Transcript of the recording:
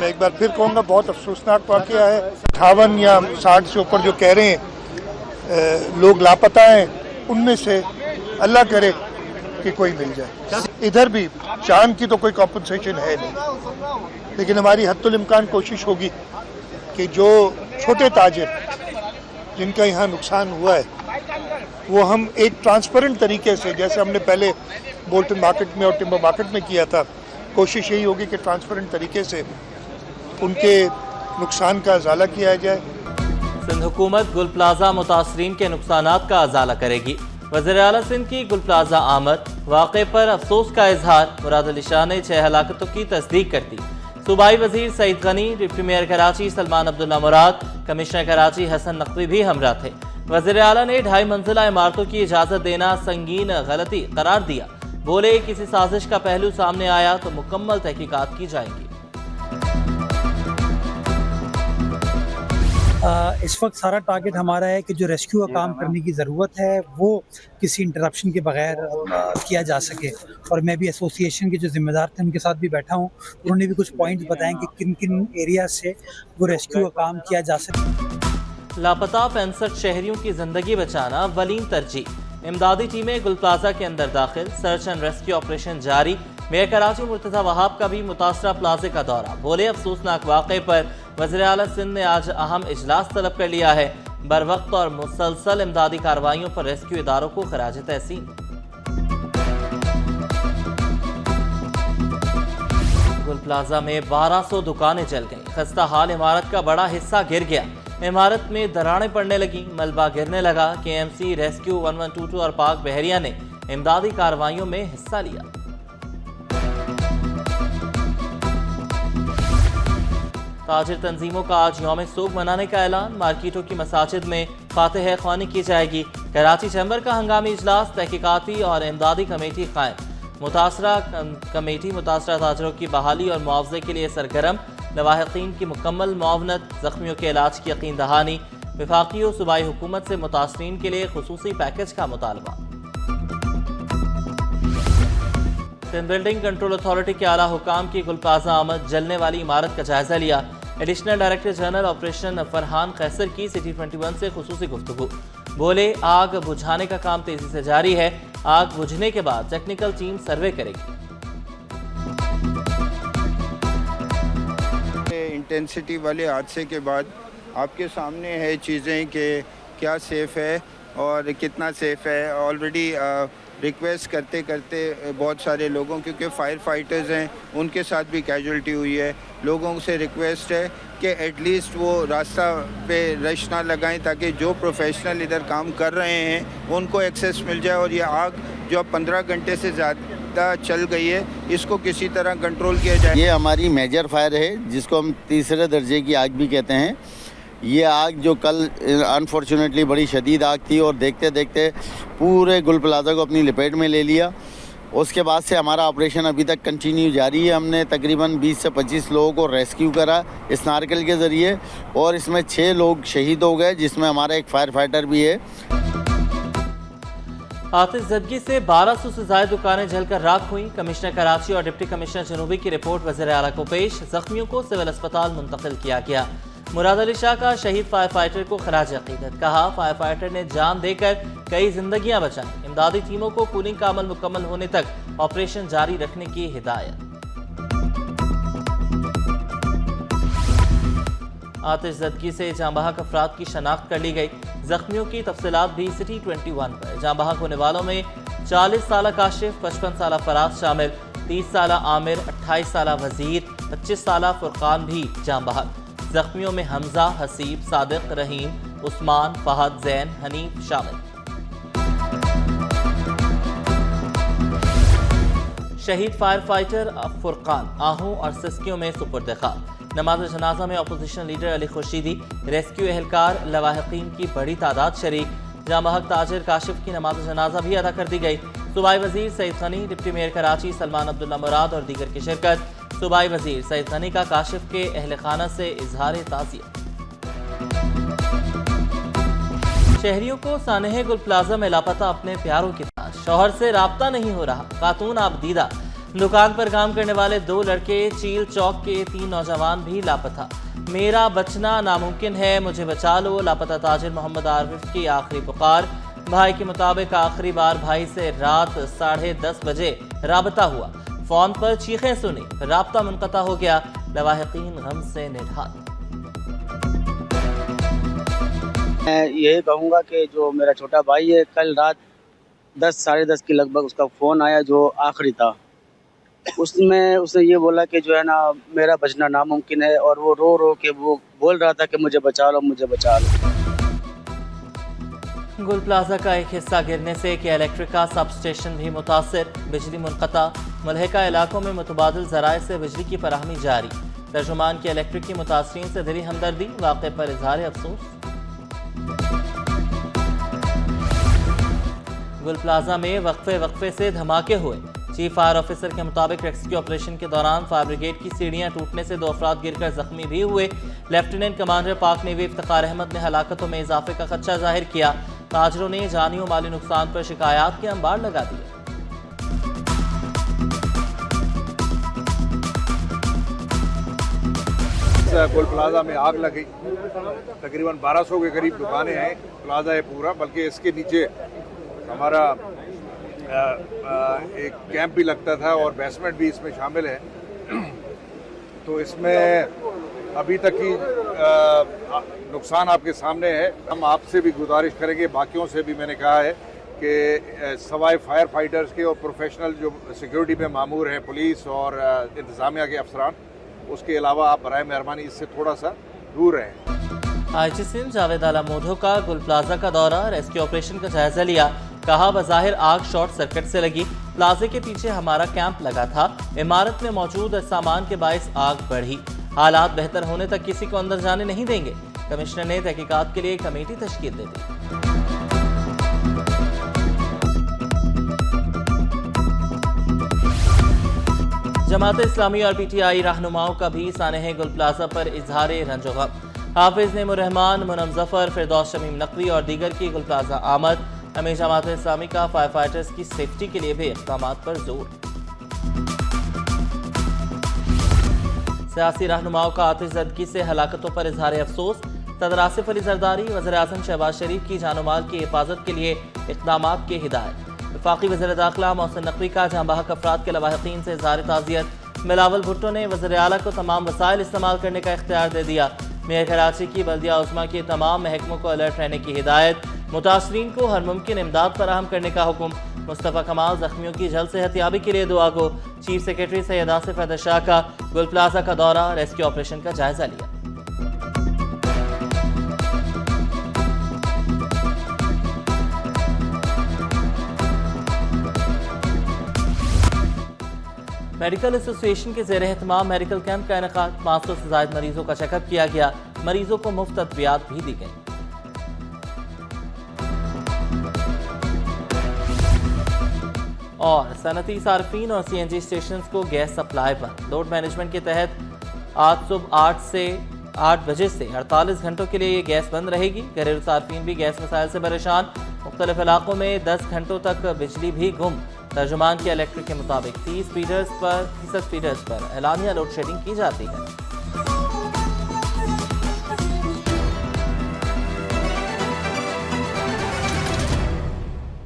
मैं एक बार फिर कहूँगा बहुत अफसोसनाक वाक़या है। 58 या 60 से ऊपर जो कह रहे हैं लोग लापता हैं, उनमें से अल्लाह करे कि कोई मिल जाए। इधर भी चांद की तो कोई कॉम्पनसेशन है नहीं, लेकिन हमारी हद्दुल इम्कान कोशिश होगी कि जो छोटे ताजिर जिनका यहाँ नुकसान हुआ है वो हम एक ट्रांसपेरेंट तरीके से, जैसे हमने पहले बोल्टन मार्केट में और टिम्बर मार्केट में किया था, कोशिश यही होगी कि ट्रांसपेरेंट तरीके से उनके नुकसान का अजाला किया जाए। सिंध हुकूमत गुल प्लाजा मुतासरीन के नुकसानात का अजाला करेगी। वज़ीर आला सिंध की गुल प्लाजा आमद, वाक़े पर अफसोस का इजहार। मुराद अली शाह ने 6 हलाकतों की तस्दीक कर दी। सूबाई वजीर सईद गनी, डिप्टी मेयर कराची सलमान अब्दुल्ला मुराद, कमिश्नर कराची हसन नकवी भी हमरा थे। वज़ीर आला ने 2.5 मंजिला इमारतों की इजाज़त देना संगीन गलती करार दिया। बोले किसी साजिश का पहलू सामने आया तो मुकम्मल तहकीकात की जाएंगी। इस वक्त सारा टारगेट हमारा है कि जो रेस्क्यू का काम करने की ज़रूरत है वो किसी इंटरप्शन के बगैर किया जा सके। और मैं भी एसोसिएशन के जो ज़िम्मेदार थे उनके साथ भी बैठा हूँ, उन्होंने भी कुछ पॉइंट्स बताएं कि किन किन एरिया से वो रेस्क्यू का काम किया जा सके। लापता 65 शहरियों की जिंदगी बचाना अव्वलीन तरजीह। इमदादी टीमें गुल प्लाजा के अंदर दाखिल, सर्च एंड रेस्क्यू ऑपरेशन जारी। मेयर कराची मुर्तज़ा वहाब का भी मुतासरा प्लाजे का दौरा। बोले अफसोसनाक वाक़े पर वज़ीर आला सिंध ने आज अहम इजलास तलब कर लिया है। बर वक्त और मुसलसल इमदादी कार्रवाइयों पर रेस्क्यू इदारों को खराज तहसीन। गुल प्लाजा में 1200 दुकानें जल गईं। खस्ता हाल इमारत का बड़ा हिस्सा गिर गया। इमारत में दरारें पड़ने लगी, मलबा गिरने लगा। KMC, रेस्क्यू 1122 और पाक बहरिया ने इमदादी कार्रवाइयों में हिस्सा लिया। ताजिर तंजीमों का आज यौम सोग मनाने का ऐलान। मार्केटों की मसाजिद में फातिह ख्वानी की जाएगी। कराची चैम्बर का हंगामी इजलास, तहकीकाती और इमदादी कमेटी कायम। मुतासरा कमेटी मुतासरा ताजिरों की बहाली और मुआवजे के लिए सरगर्म। लवाहिकीन की मुकम्मल मुआवनत, जख्मियों के इलाज की यकीन दहानी। वफाकी और सूबाई हुकूमत से मुतासरीन के लिए खुसूसी पैकेज का मुतालबा। सिंध बिल्डिंग कंट्रोल अथॉरिटी के आला हुकाम की गुल प्लाजा आमद, जलने वाली इमारत का जायजा लिया। Additional director general operation Farhan Qaiser की सिटी 21 से खुसूसी गुफ्तगू। बोले आग बुझाने का काम तेजी से जारी है। आग बुझने के बाद टेक्निकल टीम सर्वे करेगी। इंटेंसिटी वाले हादसे के बाद आपके सामने है चीज़ें कि क्या सेफ़ है और कितना सेफ़ है। ऑलरेडी रिक्वेस्ट करते करते बहुत सारे लोगों, क्योंकि फायर फाइटर्स हैं, उनके साथ भी कैजुअल्टी हुई है। लोगों से रिक्वेस्ट है कि एटलीस्ट वो रास्ता पे रश ना लगाएं ताकि जो प्रोफेशनल इधर काम कर रहे हैं उनको एक्सेस मिल जाए। और ये आग जो अब 15 घंटे से ज़्यादा चल गई है, इसको किसी तरह कंट्रोल किया जाए। ये हमारी मेजर फायर है जिसको हम तीसरे दर्जे की आग भी कहते हैं। ये आग जो कल अनफॉर्चुनेटली बड़ी शदीद आग थी और देखते देखते पूरे गुल प्लाजा को अपनी लपेट में ले लिया। उसके बाद से हमारा ऑपरेशन अभी तक कंटिन्यू जारी है। हमने तकरीबन 20 से 25 लोगों को रेस्क्यू करा इस नारकल के ज़रिए और इसमें 6 लोग शहीद हो गए, जिसमें हमारा एक फायर फाइटर भी है। आतिशज़दगी से 1200 से ज़ायद दुकानें जलकर राख हुई। कमिश्नर कराची और डिप्टी कमिश्नर जनूबी की रिपोर्ट वज़ीर आला को पेश। जख्मियों को सिविल अस्पताल मुंतकिल किया गया। मुराद अली शाह का शहीद फायर फाइटर को खराज अकीदत। कहा फायर फाइटर ने जान देकर कई जिंदगियां बचाई। इमदादी टीमों को कूलिंग का अमल मुकम्मल होने तक ऑपरेशन जारी रखने की हिदायत। आतिशज़दगी से जांबहक अफराद की शनाख्त कर ली गई। जख्मियों की तफसीलात भी सिटी 21 पर। जांबहक होने वालों में 40 साल काशिफ, 55 साल फराज शामिल, 30 साल आमिर, 28 साल वजीर, 25 साल फुरकान भी जांबहक। जख्मियों में हमजा, हसीब, सादिक, रहीम, उस्मान, फहद, जैन, हनीफ शामिल। शहीद फायर फाइटर फुरकान आहू और सिस्कियों में सुपुर्द खाक। नमाज जनाजा में opposition leader Ali Khurshidi, rescue एहलकार, लवाहिकीन की बड़ी तादाद शरीक। जांबहक ताजिर काशिफ की नमाज जनाजा भी अदा कर दी गई। सूबाई वजीर सईद गनी, डिप्टी मेयर कराची सलमान अब्दुल्ला मुराद और दीगर की शिरकत। सूबाई वजीर सईद गनी का काशिफ के अहल खाना से इजहार ताज़ियत। शहरियों को सानहे गुल प्लाजा में लापता अपने प्यारों की तलाश। शौहर से राब्ता नहीं हो रहा, खातून आबदीदा। दुकान पर काम करने वाले 2 लड़के, चील चौक के 3 नौजवान भी लापता। मेरा बचना नामुमकिन है, मुझे बचा लो। लापता ताजिर मोहम्मद आरिफ की आखिरी पुकार। भाई के मुताबिक आखिरी बार भाई से रात 10:30 बजे राबता हुआ। फोन पर चीखें सुनी, राब्ता मुनक़ता हो गया। लवाहिकीन गम से निढाल। मैं यही कहूँगा कि जो मेरा छोटा भाई है, कल रात 10 साढ़े 10 के लगभग उसका फ़ोन आया जो आखिरी था। उसमें उसने ये बोला कि जो है ना मेरा बचना नामुमकिन है, और वो रो रो के वो बोल रहा था कि मुझे बचा लो, मुझे बचा लो। गुल प्लाजा का एक हिस्सा गिरने से एक इलेक्ट्रिक का सब स्टेशन भी मुतासिर। बिजली मुनक़ता। मुल्हिका इलाकों में मुतबादिल ज़राए से बिजली की फराहमी जारी। तर्जुमान की इलेक्ट्रिक की मुतासरीन से दिली हमदर्दी। वाक़े पर इज़हार अफसोस। गुल प्लाजा में वक्फे से धमाके हुए। चीफ फायर ऑफिसर के मुताबिक रेस्क्यू ऑपरेशन के दौरान फायर ब्रिगेड की सीढ़ियां टूटने से 2 अफराद गिरकर जख्मी भी हुए। लेफ्टिनेंट कमांडर पाक नेवी इफ्तिखार अहमद ने हलाकतों में इजाफे का खदशा जाहिर किया। ताजरों ने जानी और माली नुकसान पर शिकायत के अंबार लगा दिए। गुल प्लाजा में आग लगी। तकरीबन 1200 के करीब दुकानें हैं। प्लाजा है पूरा, बल्कि इसके नीचे हमारा एक कैंप भी लगता था और बेसमेंट भी इसमें शामिल है। तो इसमें अभी तक की नुकसान आपके सामने है। हम आपसे भी गुजारिश करेंगे, बाकियों से भी मैंने कहा है कि सवाए फायर फाइटर्स के और प्रोफेशनल जो सिक्योरिटी में मामूर हैं, पुलिस और इंतज़ामिया के अफसरान, उसके अलावा आप बराए मेहरबानी इससे थोड़ा सा दूर रहें। आईजी सिंध जावेद आला मोधो का गुल प्लाजा का दौरा, रेस्क्यू ऑपरेशन का जायजा लिया। कहा बज़ाहिर आग शॉर्ट सर्किट से लगी। प्लाजे के पीछे हमारा कैंप लगा था। इमारत में मौजूद सामान के बायस आग बढ़ी। हालात बेहतर होने तक किसी को अंदर जाने नहीं देंगे। कमिश्नर ने तहकीकात के लिए एक कमेटी तश्कील दे दी। जमात इस्लामी और पीटीआई रहनुमाओं का भी सानह गुल प्लाजा पर इजहार रंजो गम। हाफिज नेमुर रहमान, मुनम जफर, फिरदौस शमीम नकवी और दीगर की गुल प्लाजा आमद। हमें जमात इस्लामी का फायर फाइटर्स की सेफ्टी के लिए भी इक़दामात पर जोर। सियासी रहनुमाओं का आतिशज़दगी से हलाकतों पर इजहार अफसोस। सदर आसिफ अली ज़रदारी, वज़ीर आज़म शहबाज शरीफ की जान माल की हिफाजत के लिए इक़दामात की हिदायत। वफाकी वज़ीर दाखिला मोहसिन नकवी का जहां बहक अफराद के लवाहिकीन से इज़हार ताज़ियत। बिलावल भुट्टो ने वज़ीर आला को तमाम वसाइल इस्तेमाल करने का इख्तियार दे दिया। मेयर कराची की बल्दिया उस्मा के तमाम महकमों को अलर्ट रहने की हिदायत। मुतासरीन को हर मुमकिन इमदाद फराहम करने का हुक्म। मुस्तफ़ा कमाल जख्मियों की जल्द सेहतियाबी के लिए दुआ गो। चीफ सेक्रेटरी सैयद आसिफ हैदर शाह का गुल प्लाजा का दौरा, रेस्क्यू ऑपरेशन का जायजा लिया। मेडिकल एसोसिएशन के ज़ेर एहतमाम मेडिकल कैंप का इनेकाद। 500 से ज़ायद मरीजों का चेकअप किया गया। मरीजों को मुफ्त अद्वियात भी दी गई। और सनती सार्फिन और सीएनजी स्टेशन को गैस सप्लाई बंद। लोड मैनेजमेंट के तहत आज सुबह 8 से 8 बजे से 48 घंटों के लिए ये गैस बंद रहेगी। घरेलू सार्फिन भी गैस मसाइल से परेशान। मुख्तलिफ इलाकों में 10 घंटों तक बिजली भी गुम। तर्जुमान के इलेक्ट्रिक के मुताबिक 30 फीडर्स पर एलानिया लोड शेडिंग की जाती है।